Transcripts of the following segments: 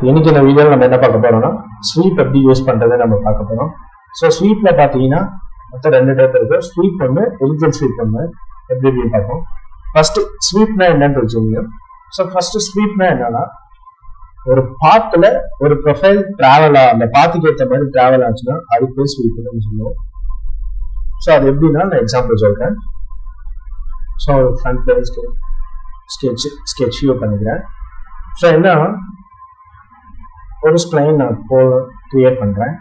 இன்னைக்கு இந்த வீடியோவில் நம்ம என்ன பார்க்க போறோம்னா ஸ்வீப் எப்படி யூஸ் பண்றதை நம்ம பார்க்க போறோம். ஸோ ஸ்வீப்ல பார்த்தீங்கன்னா மொத்தம் 2 டைப் இருக்கு. ஸ்வீப் ஒன்று, எலிஜிபிள் ஸ்வீப் ஒன்று. எப்படி எப்படின்னு பார்ப்போம். ஃபர்ஸ்ட் ஸ்வீப்னா என்னன்னு வச்சுக்கோங்க. ஸோ ஃபர்ஸ்ட் ஸ்வீப்னா என்னன்னா, ஒரு பாத்துல ஒரு ப்ரொஃபைல் டிராவல் அந்த பாத்துக்கு ஏற்ற மாதிரி டிராவல் ஆச்சுன்னா அது பேர் ஸ்வீப்னு சொல்லுவோம். ஸோ அது எப்படின்னா நான் எக்ஸாம்பிள் சொல்றேன். So front plane sketch view பண்ணிக்கிறேன். ஸோ என்ன ஒரு ஸ்ப்ளைன் நான் கிரியேட் பண்றேன்.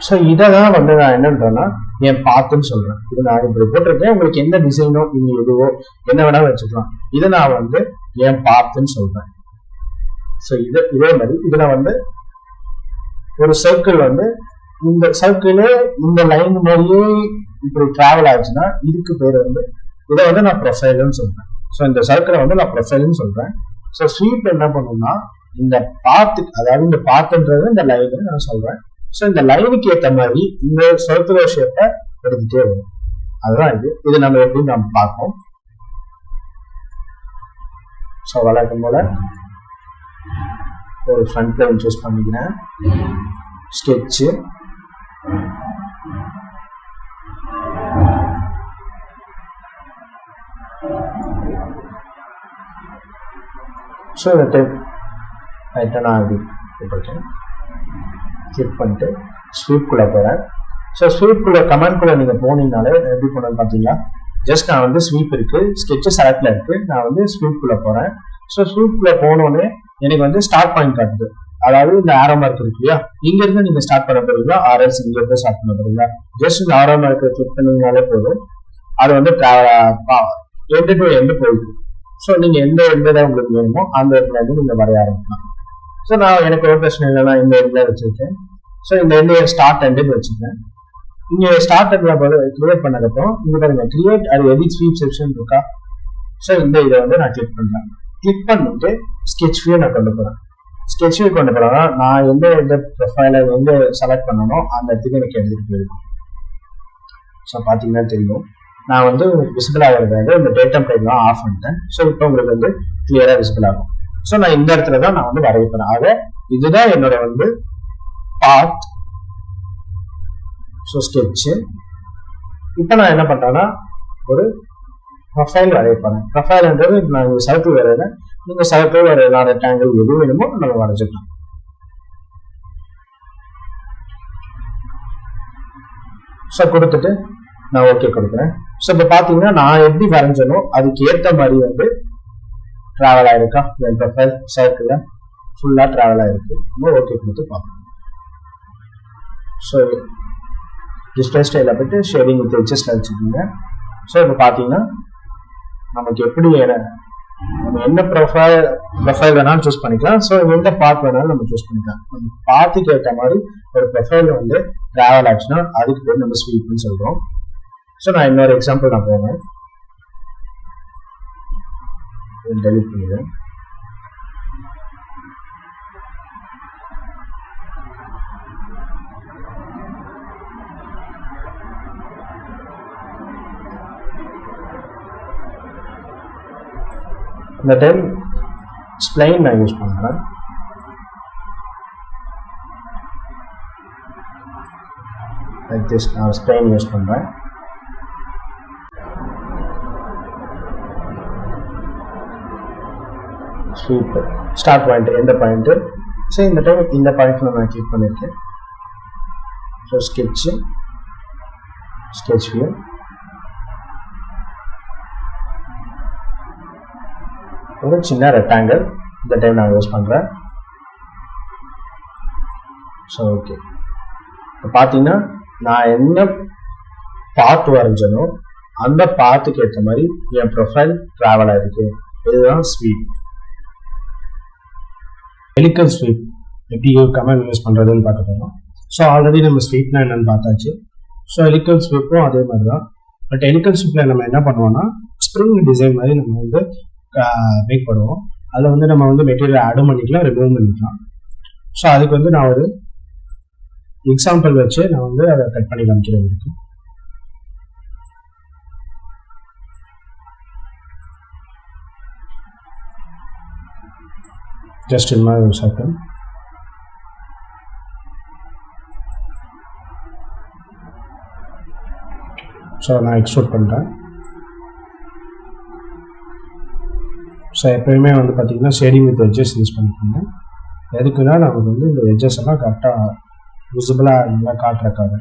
ஸோ இதை தான் வந்து நான் என்னன்றேன்னா என் பாத்துன்னு சொல்றேன். இது நான் இப்படி போட்டிருக்கேன். உங்களுக்கு எந்த டிசைனோ நீங்க எதுவோ என்ன வேணாலும் வச்சுக்கலாம். இதை நான் வந்து என் பாத்துன்னு சொல்றேன். ஸோ இதே மாதிரி இதுல வந்து ஒரு சர்க்கிள் வந்து இந்த சர்க்கிளே இந்த லைன் மாதிரியே இப்படி டிராவல் ஆச்சுன்னா இதுக்கு பேர் வந்து இதை வந்து நான் ப்ரொஃபைல்னு சொல்றேன். ஸோ இந்த சர்க்கிளை வந்து நான் ப்ரொஃபைல்னு சொல்றேன். ஸோ ஸ்வீப் என்ன பண்ணுன்னா இந்த பாத்துக்கு, அதாவது இந்த பாத்துன்றது இந்த லைன் நான் சொல்றேன். ஸோ இந்த லைனுக்கு ஏற்ற மாதிரி இந்த சர்க்குலர் ஷேப்பை எடுத்துட்டே வரும். அதுதான் இது நம்ம எப்படி நம்ம பார்ப்போம். ஸோ வழக்கம் போல ஒரு ஃப்ரண்ட் பிளேன் சூஸ் பண்ணிக்கிறேன். ஸ்கெட்சு, ஸோ இந்த டைப் ரைட்டாக நான் அப்படி போட்டிருக்கேன். கிளிக் பண்ணிட்டு ஸ்வீப்குள்ளே போகிறேன். ஸோ ஸ்வீப்குள்ளே கமெண்ட்குள்ளே நீங்கள் போனீங்கனாலே எப்படி போனேன்னு பார்த்தீங்களா, ஜஸ்ட் நான் வந்து ஸ்வீப் இருக்கு, ஸ்கெட்சு செலக்டில் இருக்கு, நான் வந்து ஸ்வீப்குள்ளே போகிறேன். ஸோ ஸ்வீப்குள்ளே போனோடனே எனக்கு வந்து ஸ்டார்ட் பாயிண்ட் காட்டுது. அதாவது இந்த ஆரோ மார்க் இருக்கு இல்லையா, இங்க இருந்து நீங்க ஸ்டார்ட் பண்ண போறீங்களா, ஆர்எஸ் இங்க இருந்து ஸ்டார்ட் பண்ண போறீங்களா, ஜஸ்ட் இந்த ஆரோ மார்க் கிளிக் பண்ணீங்கனாலே போதும். அது வந்து எண்டு டு எண்டு போயிடும். ஸோ நீங்க எந்த எண்ட்ல உங்களுக்கு வேணுமோ அந்த இடத்துல வந்து நீங்க வரைய ஆரம்பிக்கலாம். ஸோ நான் எனக்கு ஒரு பிரச்சனை இல்லைன்னா இந்த எண்ட்ல வச்சிருக்கேன். ஸோ இந்த எண்டு ஸ்டார்ட் எண்டுன்னு வச்சுருக்கேன். இங்க ஸ்டார்ட் எண்ட்ல கிரியேட் பண்ணதுக்கப்புறம் இங்க பாருங்க கிரியேட் அது எடிட் ஸ்வீப் செக்ஷன் இருக்கா. ஸோ இந்த இதை வந்து நான் கிளிக் பண்றேன். கிளிக் பண்ணிட்டு ஸ்கெட்ச் வியூ நான் கொண்டு போறேன். ஸ்கெட்ச் வியூ கொண்டு போறேன்னா நான் எந்த ப்ரொஃபைல எங்க செலக்ட் பண்ணணும் அந்த இடத்துக்கு எனக்கு எடுத்துட்டு போயிருக்கேன். ஸோ பாத்தீங்கன்னா தெரியும், நான் வந்து விசிபிள் ஆகிறதுக்காக இந்த டேட்டா டைப்லாம் ஆஃப் பண்ணிட்டேன். ஸோ இப்போ உங்களுக்கு வந்து கிளியரா விசிபிள் ஆகும். ஸோ நான் இந்த இடத்துல தான் நான் வந்து வரைய போறேன். ஆக இதுதான் என்னோட வந்து பாத். So sketch. இப்போ நான் என்ன பண்றேன்னா ஒரு ப்ரொஃபைல் வரைய போறேன். ப்ரொஃபைல்ன்றது நான் சர்க்கிள் வரைகிறேன். நீங்க சர்க்கிள் வரையலாம், ரெக்டாங்கிள் எது வேணுமோ நம்ம வரைஞ்சிக்கலாம். ஸோ கொடுத்துட்டு நான் ஓகே கொடுக்குறேன். ஸோ இப்போ பார்த்தீங்கன்னா நான் எப்படி வரைஞ்சனோ அதுக்கு ஏற்ற மாதிரி வந்து ட்ராவல் ஆயிருக்கா என் ப்ரொஃபைல் சர்க்கிள் ஃபுல்லாக ட்ராவல் ஆயிருக்கு. ஓகே கொடுத்து பார்ப்போம். ஸோ டிஸ்பிளே ஸ்டைல போயிட்டு ஷேடிங் வித் எட்ஜஸ்ல வச்சுக்கோங்க. ஸோ இப்போ பார்த்தீங்கன்னா நமக்கு எப்படி நம்ம என்ன ப்ரொஃபைல் வேணாலும் சூஸ் பண்ணிக்கலாம். ஸோ எந்த பார்ட் வேணாலும் நம்ம சூஸ் பண்ணிக்கலாம். நம்ம பார்த்துக்கு ஏற்ற மாதிரி ஒரு ப்ரொஃபைல் வந்து டிராவல் ஆச்சுன்னா அதுக்கு பேர் நம்ம ஸ்வீப்னு சொல்றோம். ஸோ நான் இன்னொரு எக்ஸாம்பிள் நான் போவேன், டெலிட் பண்ணிடுறேன். இந்த டைம் ஸ்ப்ளைன் நான் யூஸ் பண்றேன். லைக் திஸ் நான் ஸ்ப்ளைன் யூஸ் பண்றேன். ஸ்வீப் ஸ்டார்ட் பாயிண்ட் எந்த பாயிண்ட். ஸோ இந்த டைம் இந்த பாயிண்ட்ல நான் கிளிக் பண்ணிருக்கேன். So sketch view. ஒரு சின்ன ரெக்டாங்கிள் இந்த டைம் நான் யூஸ் பண்றேன். ஸோ ஓகே, இப்போ பார்த்தீங்கன்னா நான் என்ன பாத் வரைஞ்சனோ அந்த பாத்துக்கு ஏற்ற மாதிரி என் ப்ரொஃபைல் டிராவல் ஆயிருக்கு. இதுதான் ஸ்வீப். ஹெலிக்கல் ஸ்வீப் எப்படி கமெண்ட் யூஸ் பண்றதுன்னு பார்க்க போறோம். ஸோ ஆல்ரெடி நம்ம ஸ்வீப்னா என்னன்னு பார்த்தாச்சு. ஸோ ஹெலிக்கல் ஸ்வீப்பும் அதே மாதிரி தான். பட் ஹெலிக்கல் ஸ்வீப்ல நம்ம என்ன பண்ணுவோம்னா ஸ்ப்ரிங் டிசைன் மாதிரி நம்ம வந்து மேக் பண்ணுவோம். அதில் வந்து நம்ம வந்து மெட்டீரியல் ஆடும் பண்ணிக்கலாம், ரிமூவ் பண்ணிக்கலாம். ஸோ அதுக்கு வந்து நான் ஒரு எக்ஸாம்பிள் வச்சு நான் வந்து அதை கட் பண்ணி காமிக்கிறேன். ஜஸ்ட் இந்த மாதிரி ஒரு சர்க்கிள். ஸோ நான் எக்ஸ்ட்ரூட் பண்ணுறேன். ஸோ எப்பயுமே வந்து பார்த்தீங்கன்னா ஷேடிங் வித் எட்ஜஸ் யூஸ் பண்ணிக்கோங்க. எதுக்குன்னா நமக்கு வந்து இந்த எட்ஜஸ் எல்லாம் கரெக்டாக விசிபிளாக நல்லா காட்டுறக்காக.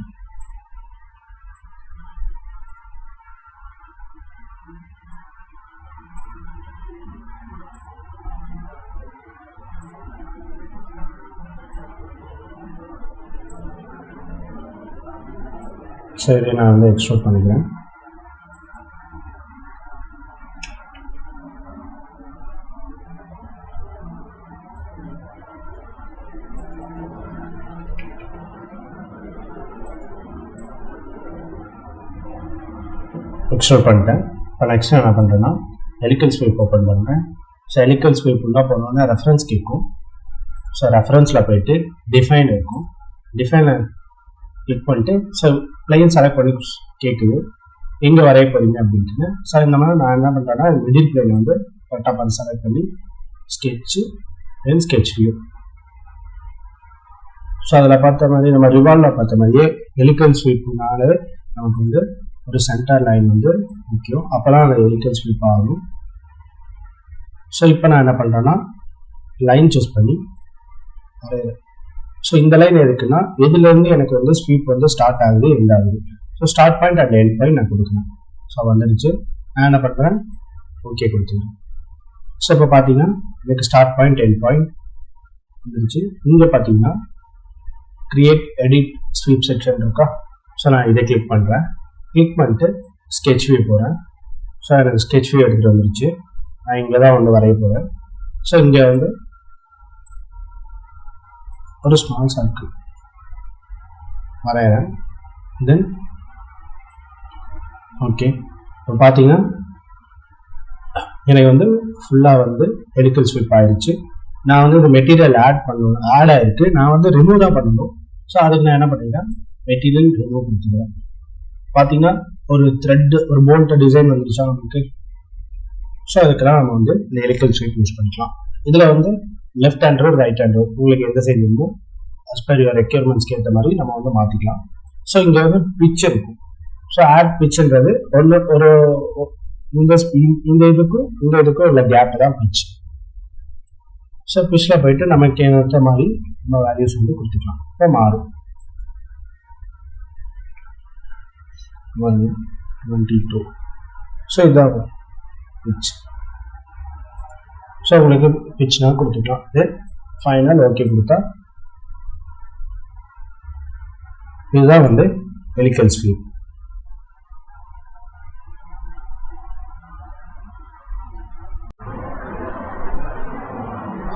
ஸோ இதை நான் வந்து எக்ஸ்ட்ரூட் பண்ணிக்கிறேன். எக்ஸ்ட்ரூட் பண்ணிட்டேன். இப்போ நெக்ஸ்ட் என்ன பண்ணுறேன்னா ஹெலிக்கல் ஸ்வீப் ஓப்பன் பண்ணுறேன். ஸோ ஹெலிக்கல் ஸ்வீப் உள்ளே போனோன்னா ரெஃபரன்ஸ் கேட்கும். ஸோ ரெஃபரன்ஸில் போயிட்டு டிஃபைன் இருக்கும். டிஃபைனில் கிளிக் பண்ணிட்டு ஸோ ப்ளைன் செலக்ட் பண்ணி கேட்குது எங்கே வரைய போகிறீங்க அப்படின்ட்டு. ஸோ இந்த மாதிரி நான் என்ன பண்ணுறேன்னா மிடில் பிளேன் வந்து கரெக்டாக பார்த்து செலக்ட் பண்ணி ஸ்கெட்சு தென் ஸ்கெட்ச் வியூ. ஸோ அதில் பார்த்த மாதிரி நம்ம ரிவால்வில் பார்த்த மாதிரியே ஹெலிக்கல் ஸ்வீப்னாலே நமக்கு வந்து ஒரு சென்டர் லைன் வந்து முக்கியம். அப்போலாம் அந்த ஹெலிக்கல் ஸ்வீப் ஆகும். ஸோ இப்போ நான் என்ன பண்ணுறேன்னா லைன் சூஸ் பண்ணி ஸோ இந்த லைன் எதுக்குன்னா எதுலேருந்து எனக்கு வந்து ஸ்வீப் வந்து ஸ்டார்ட் ஆகுது எண்ட் ஆகுது. So start point and end point நான் கொடுக்கணும். ஸோ வந்துடுச்சு. நான் என்ன பண்ணுறேன் ஓகே கொடுத்துருவேன். ஸோ இப்போ பார்த்தீங்கன்னா எனக்கு ஸ்டார்ட் பாயிண்ட் எண்ட் பாயிண்ட் வந்துடுச்சு. இங்கே பார்த்தீங்கன்னா கிரியேட் எடிட் ஸ்வீப் செக்ஷன் இருக்கா. ஸோ நான் இதை கிளிக் பண்ணுறேன். கிளிக் பண்ணிட்டு ஸ்கெட்ச் வியூ போகிறேன். ஸோ எனக்கு ஸ்கெட்ச் வியூ எடுத்துகிட்டு வந்துருச்சு. நான் இங்கே தான் வந்து வரைய போகிறேன். ஸோ இங்கே வந்து ஒரு ஸ்மால் சர்க்கிள் வரைகிறேன். தென் ஓகே இப்போ பார்த்தீங்கன்னா எனக்கு வந்து ஃபுல்லாக வந்து ஹெலிக்கல் ஸ்வீப் ஆகிடுச்சு. நான் வந்து இந்த மெட்டீரியல் ஆட் ஆகிருக்கு. நான் வந்து ரிமூவ் தான் பண்ணணும். ஸோ அதுக்கு நான் என்ன பண்ணிட்டேன் மெட்டீரியல் ரிமூவ் கொடுத்துக்கிறேன். பார்த்தீங்கன்னா ஒரு த்ரெட் ஒரு போல்ட் டிசைன் வந்துருச்சா நமக்கு. ஸோ அதுக்கெல்லாம் நம்ம வந்து இந்த ஹெலிக்கல் ஸ்வீப் யூஸ் பண்ணிக்கலாம். இதில் வந்து லெஃப்ட் ஹேண்டோ ரைட் ஹேண்டோ உங்களுக்கு எந்த சைடு வேணுமோ as per your ரெக்யர்மெண்ட்ஸ்க்கு ஏற்ற மாதிரி நம்ம வந்து மாற்றிக்கலாம். ஸோ இங்கே வந்து பிச் இருக்கும். ஸோ ஆட் பிச்சுன்றது ஒன்று ஒரு இந்த இதுக்கும் உள்ள கேப் தான் பிச். ஸோ பிச்சில் போயிட்டு நமக்கு ஏற்ற மாதிரி நம்ம வேல்யூஸ் வந்து கொடுத்துக்கலாம். இப்போ மாறும் 122. ஸோ இதுதான் பிச். ஸோ உங்களுக்கு பிச்னா கொடுத்துக்கலாம். தென் ஃபைனல் ஓகே கொடுத்தா இதுதான் வந்து ஹெலிக்கல் ஸ்வீப்.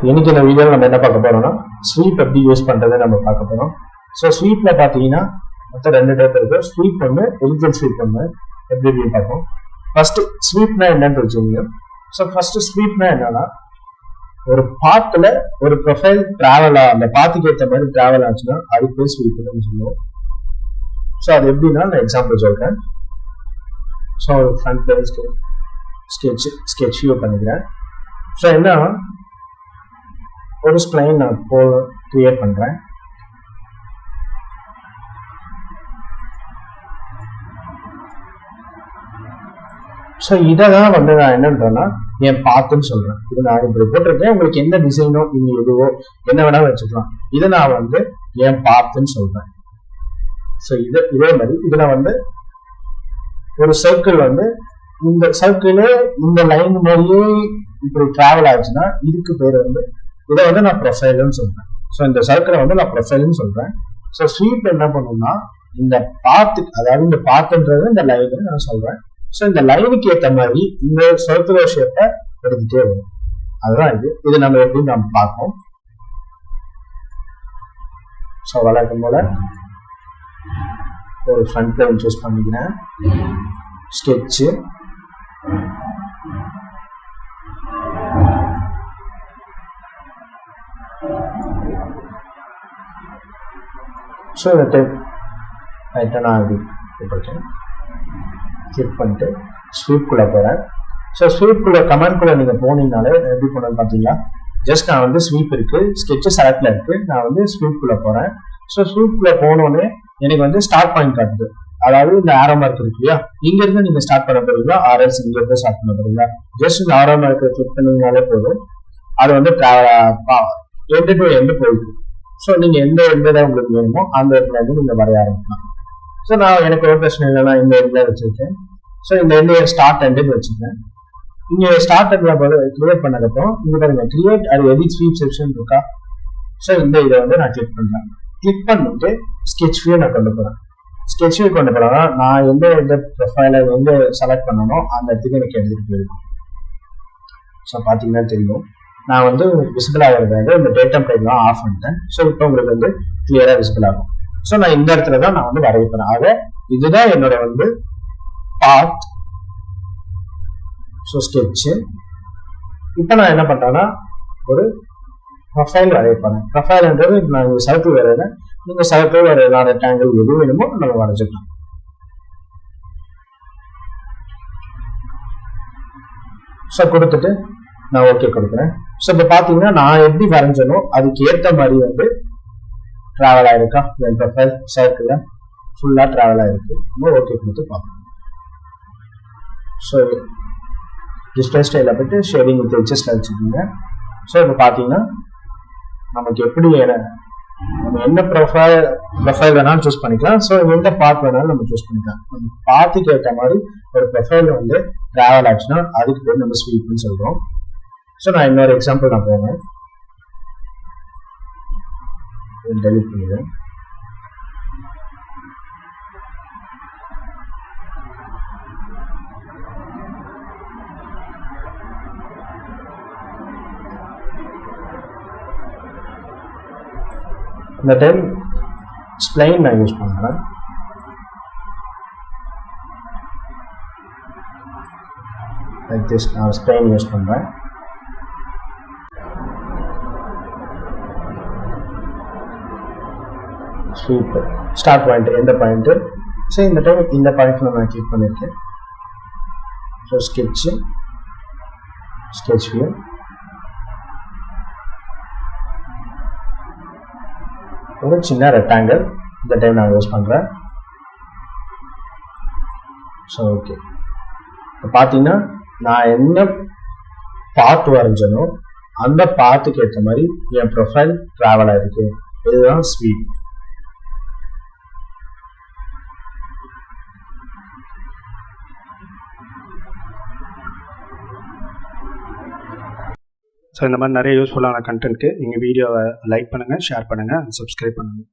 இன்னைக்கு இந்த வீடியோவில் நம்ம என்ன பார்க்க போறோம்னா ஸ்வீப் எப்படி யூஸ் பண்றதை நம்ம பார்க்க போறோம். ஸோ ஸ்வீப்ல பார்த்தீங்கன்னா மொத்தம் 2 டைப் இருக்கு. ஸ்வீப் ஒன்று, ஹெலிக்கல் ஸ்வீப் ஒன்று. எப்படி பார்ப்போம். ஃபர்ஸ்ட் ஸ்வீப்னா என்னன்னு வச்சுக்கோங்க. ஸோ ஃபர்ஸ்ட் ஸ்வீப்னா என்னன்னா ஒரு பாத்துல ஒரு ப்ரொஃபைல் டிராவல் அந்த பாத்துக்கு ஏற்ற மாதிரி டிராவல் ஆச்சுன்னா அது பேர் ஸ்வீப்னு சொல்லுவோம். ஸோ அது எப்படின்னா நான் எக்ஸாம்பிள் சொல்றேன். ஸோ ஒரு ஃப்ரண்ட் பேஜ் ஸ்கெட்ச் வியூ பண்ணிக்கிறேன். ஸோ என்ன ஒரு ஸ்ப்ளைன் நான் கிரியேட் பண்றேன். ஸோ இதை தான் வந்து நான் என்னன்றேன்னா என் பாத்துன்னு சொல்றேன். இது நான் இப்படி போட்டிருக்கேன். உங்களுக்கு எந்த டிசைனோ நீங்க எதுவோ என்ன வேணாலும் வச்சுக்கலாம். இதை நான் வந்து என் பாத்துன்னு சொல்றேன். ஸோ இதே மாதிரி இதுல வந்து ஒரு சர்க்கிள் வந்து இந்த சர்க்கிளே இந்த லைன் மாதிரியே இப்படி டிராவல் ஆச்சுன்னா இதுக்கு பேர் வந்து இதை வந்து நான் ப்ரொஃபைல்னு சொல்றேன். ஸோ இந்த சர்க்கிளை வந்து நான் ப்ரொஃபைல்னு சொல்றேன். ஸோ ஸ்வீப் என்ன பண்ணுன்னா இந்த பாத்துக்கு அதாவது இந்த பாத்துன்றது இந்த லைன் நான் சொல்றேன். ஸோ இந்த லைனுக்கு ஏற்ற மாதிரி இந்த சர்க்குலர் ஷேப்பை எடுத்துட்டே வரும். அதுதான் இது நம்ம எப்படி நம்ம பார்ப்போம். ஸோ வழக்கம் போல ஒரு ஃப்ரண்ட் லைன் சூஸ் பண்ணிக்கிறேன். ஸ்கெட்சு ஸோ இந்த டைப் ரைட்டாக நான் அப்படி போட்டிருக்கேன். கிளிக் பண்ணிட்டு ஸ்வீப்குள்ளே போகிறேன். ஸோ ஸ்வீப்குள்ளே கமெண்ட்குள்ளே நீங்கள் போனீங்கனாலே எப்படி போனது பார்த்தீங்களா ஜஸ்ட் நான் வந்து ஸ்வீப் இருக்கு, ஸ்கெட்ச் செலக்ட்ல இருக்கு, நான் வந்து ஸ்வீப்குள்ள போறேன். ஸோ ஸ்வீப்குள்ள போனோடனே எனக்கு வந்து ஸ்டார்ட் பாயிண்ட் காட்டுது. அதாவது இந்த ஆரோ மார்க் இருக்கு இல்லையா, இங்க இருந்து நீங்க ஸ்டார்ட் பண்ண போறீங்களா ஆர்எல்ஸ் இங்க இருந்து ஸ்டார்ட் பண்ண போறீங்களா. ஜஸ்ட் இந்த ஆரோ மார்க் கிளிக் பண்ணீங்கனாலே போதும், அது வந்து எண்டு டு எண்டு போயிருக்கு. ஸோ நீங்க எந்த எந்த உங்களுக்கு வேணுமோ அந்த இடத்துல வந்து நீங்க வரைய ஆரம்பிக்கலாம். ஸோ நான் எனக்கு ஒரு பிரச்சனை இல்லை, நான் இந்த எண்ட்ல வச்சிருக்கேன். ஸோ இந்த எண்டு ஸ்டார்ட் எண்டுன்னு வச்சுருக்கேன். இங்க ஸ்டார்ட் எண்ட்ல கிரியேட் பண்ணதுக்கப்புறம் இங்க பாருங்க கிரியேட் அது எடிட் ஸ்வீப் செக்ஷன் இருக்கா. ஸோ இந்த இதை வந்து நான் கிளிக் பண்றேன். கிளிக் பண்ணிட்டு ஸ்கெட்ச் வியூ நான் கொண்டு போறேன். ஸ்கெட்ச் வியூ கொண்டு போறேன்னா நான் எந்த ப்ரொஃபைல எங்க செலக்ட் பண்ணணும் அந்த இடத்துக்கு எனக்கு எடுத்துட்டு போயிருக்கும். ஸோ பாத்தீங்கன்னா தெரியும், நான் வந்து விசிபிள் ஆகிறதுக்காக இந்த டேட் டெம்ப்ளேட்லாம் ஆஃப் பண்ணிட்டேன். ஸோ இப்போ உங்களுக்கு வந்து கிளியரா விசிபிள் ஆகும். ஸோ நான் இந்த இடத்துல தான் நான் வந்து வரைய போறேன். ஆக இதுதான் என்னோட வந்து பாத். So sketch. இப்போ நான் என்ன பண்றேன்னா ஒரு ப்ரொஃபைல் வரைய போறேன். ப்ரொஃபைல்ன்றது நான் சர்க்கிள் வரையிறேன், நீங்க சர்க்கிள் வரையலாம், ரெக்டாங்கிள் எது வேணுமோ நம்ம வரைஞ்சிக்கலாம். ஸோ கொடுத்துட்டு நான் ஓகே கொடுக்குறேன். ஸோ இப்போ பார்த்தீங்கன்னா நான் எப்படி வரைஞ்சனோ அதுக்கு ஏற்ற மாதிரி வந்து ட்ராவல் ஆயிருக்கா என் ப்ரொஃபைல் சர்க்கிள் ஃபுல்லாக ட்ராவல் ஆயிருக்கு. நம்ம ஓகே கொடுத்து பார்ப்போம். ஸோ டிஸ்பிளே ஸ்டைல போயிட்டு ஷேடிங் வித் எட்ஜஸ்ல வச்சுக்கோங்க. ஸோ இப்போ பார்த்தீங்கன்னா நமக்கு எப்படி நம்ம என்ன ப்ரொஃபைல் வேணாலும் சூஸ் பண்ணிக்கலாம். ஸோ எந்த பார்ட் வேணாலும் நம்ம சூஸ் பண்ணிக்கலாம். நம்ம பார்த்துக்கு ஏற்ற மாதிரி ஒரு ப்ரொஃபைல் வந்து ட்ராவல் ஆச்சுன்னா அதுக்கு பேர் நம்ம ஸ்வீப்னு சொல்றோம். ஸோ நான் இன்னொரு எக்ஸாம்பிள் நான் போவேன், டெலிட் பண்ணிடுறேன். இந்த டைம் ஸ்ப்ளைன் நான் யூஸ் பண்றேன். லைக் திஸ் நான் ஸ்ப்ளைன் யூஸ் பண்றேன். ஸ்வீப் ஸ்டார்ட் பாயிண்ட் எந்த பாயிண்ட். ஸோ இந்த டைம் இந்த பாயிண்ட்ல நான் கிளிக் பண்ணிருக்கேன். So sketch view. ஒரு சின்ன ரெக்டாங்கிள் இந்த டைம் நான் யூஸ் பண்றேன். ஸோ ஓகே, இப்போ பார்த்தீங்கன்னா நான் என்ன பாத் வரைஞ்சனோ அந்த பாத்துக்கு ஏற்ற மாதிரி என் ப்ரொஃபைல் ட்ராவல் ஆயிருக்கு. இதுதான் ஸ்வீப். ஸோ இந்த மாதிரி நிறைய யூஸ்ஃபுல்லான கண்டென்ட்க்கு எங்கள் வீடியோவை லைக் பண்ணுங்கள், ஷேர் பண்ணுங்கள், சப்ஸ்கிரைப் பண்ணுங்கள்.